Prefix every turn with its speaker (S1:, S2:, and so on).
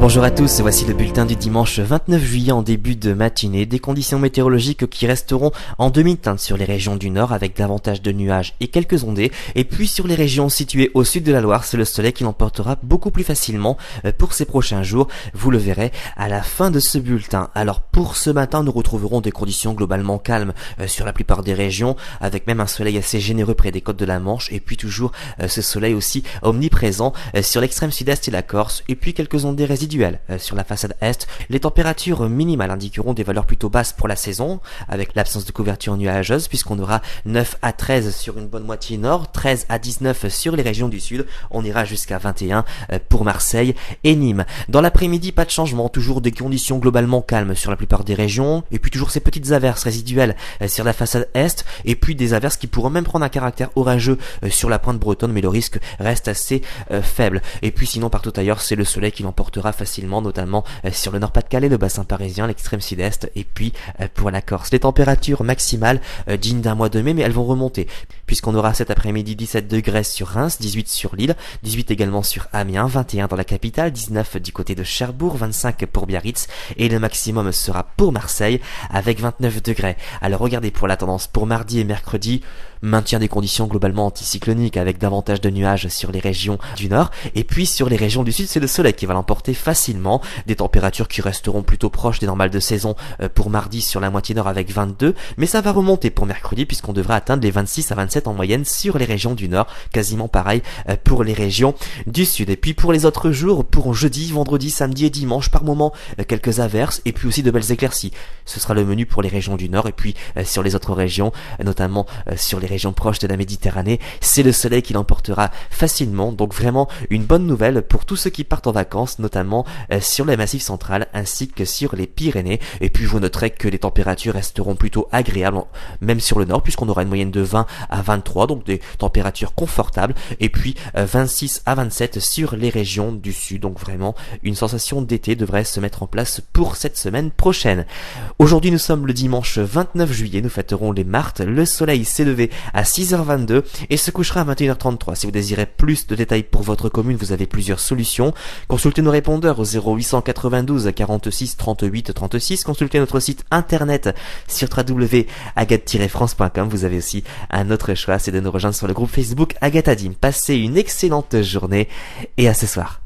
S1: Bonjour à tous, voici le bulletin du dimanche 29 juillet en début de matinée. Des conditions météorologiques qui resteront en demi-teinte sur les régions du nord avec davantage de nuages et quelques ondées. Et puis sur les régions situées au sud de la Loire, c'est le soleil qui l'emportera beaucoup plus facilement pour ces prochains jours. Vous le verrez à la fin de ce bulletin. Alors pour ce matin, nous retrouverons des conditions globalement calmes sur la plupart des régions, avec même un soleil assez généreux près des côtes de la Manche. Et puis toujours ce soleil aussi omniprésent sur l'extrême sud-est et la Corse. Et puis quelques ondées résiduelles sur la façade est. Les températures minimales indiqueront des valeurs plutôt basses pour la saison, avec l'absence de couverture nuageuse, puisqu'on aura 9 à 13 sur une bonne moitié nord, 13 à 19 sur les régions du sud. On ira jusqu'à 21 pour Marseille et Nîmes. Dans l'après-midi, pas de changement, toujours des conditions globalement calmes sur la plupart des régions, et puis toujours ces petites averses résiduelles sur la façade est, et puis des averses qui pourront même prendre un caractère orageux sur la pointe bretonne, mais le risque reste assez faible. Et puis sinon, partout ailleurs, c'est le soleil qui l'emportera facilement, notamment sur le Nord-Pas-de-Calais, le bassin parisien, l'extrême sud-est, et puis pour la Corse. Les températures maximales dignes d'un mois de mai, mais elles vont remonter, puisqu'on aura cet après-midi 17 degrés sur Reims, 18 sur Lille, 18 également sur Amiens, 21 dans la capitale, 19 du côté de Cherbourg, 25 pour Biarritz, et le maximum sera pour Marseille, avec 29 degrés. Alors regardez pour la tendance pour mardi et mercredi, maintien des conditions globalement anticycloniques, avec davantage de nuages sur les régions du nord, et puis sur les régions du sud, c'est le soleil qui va l'emporter facilement, des températures qui resteront plutôt proches des normales de saison pour mardi sur la moitié nord avec 22, mais ça va remonter pour mercredi puisqu'on devrait atteindre les 26 à 27 en moyenne sur les régions du nord, quasiment pareil pour les régions du sud. Et puis pour les autres jours, pour jeudi, vendredi, samedi et dimanche, par moment quelques averses et puis aussi de belles éclaircies. Ce sera le menu pour les régions du nord, et puis sur les autres régions, notamment sur les régions proches de la Méditerranée, c'est le soleil qui l'emportera facilement. Donc vraiment une bonne nouvelle pour tous ceux qui partent en vacances, notamment sur le Massif central ainsi que sur les Pyrénées. Et puis vous noterez que les températures resteront plutôt agréables, même sur le nord, puisqu'on aura une moyenne de 20 à 23, donc des températures confortables, et puis 26 à 27 sur les régions du sud. Donc vraiment une sensation d'été devrait se mettre en place pour cette semaine prochaine. Aujourd'hui nous sommes le dimanche 29 juillet, nous fêterons les Martes. Le soleil s'est levé à 6h22 et se couchera à 21h33. Si vous désirez plus de détails pour votre commune, vous avez plusieurs solutions. Consultez nos répondeurs au 0892 46 38 36. Consultez notre site internet sur www.agathe-france.com. Vous avez aussi un autre choix, c'est de nous rejoindre sur le groupe Facebook Agathe Adim. Passez une excellente journée et à ce soir.